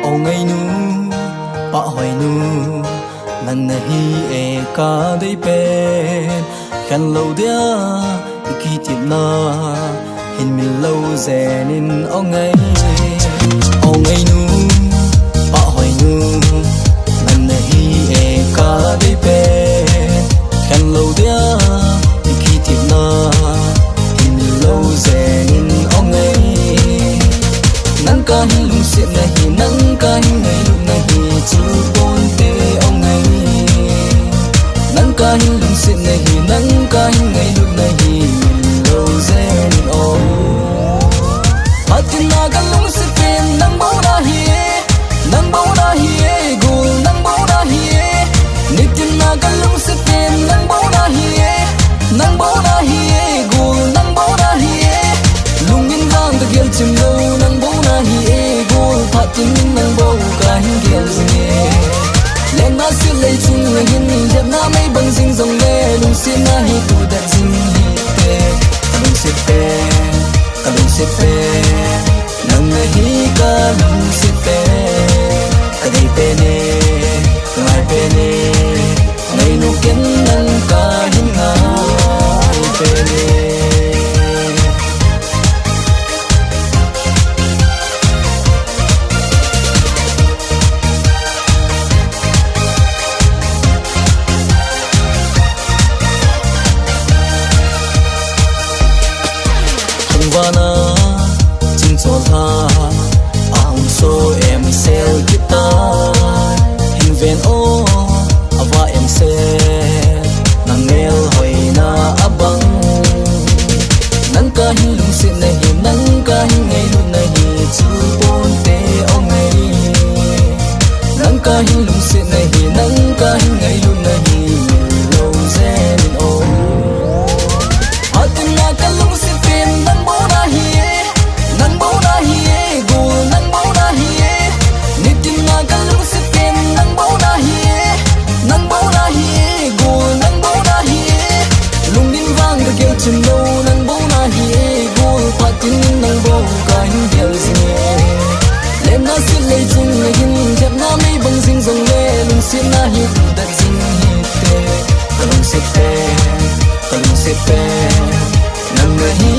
ông ngày nu bà hỏi nu nang na hi e ca dei pen khan lâu dia ki tip na hin min lâu zen in ông ngày nu bà hỏi nu nang na hi e ca dei pen khan lâu dia ki tip na hin min lâu zen in ông ngày nang ca hin lung sit na hi nang ca hin ngày lung na hi chu pon te ông ngày nang ca hin lung sit na hi nang ca hin ngày lung na hi min lâu zen o hatin na kan lung sit pen nang bo na hi gul nang bo na hi nitin na kan lung sit pen nang bo na hi gul nang bo na hi lungin vang ta gel chim lo nang bo na hi gul phatin nang bo ka hin gel zinge len na sil lei chung la hin jap na mai bang jing jong le lung sin na hi tu da jing hi te lung sit pe nang na hi ka lung sit pe ka dei pe ne ngai pe ne ngai nu ken nang ka hin ngai pe ne vana chinh cho tha ang so em sel guitar hình ven o ava em se nang nel hoi na abang nang ka hin lung sit na hi nang ka hin ngày lung na hi chu pon te ong ngày nang ka hin lung sit na hi nang ka hin ngày lung na hi lâu zen o hatin na ka lung sit pen nang bo na hi gul nang bo na hi nitin na ka lung sit pen nang bo na hi gul nang bo na hi lungin vang ka gel chim lo nang bo na hi gul phatin nang bo ka hin gel zinge len na sil lei chung la hin jap na mai bang jing jong le lung sin na hi tu da jing hi te ka lung sit pe nang na hi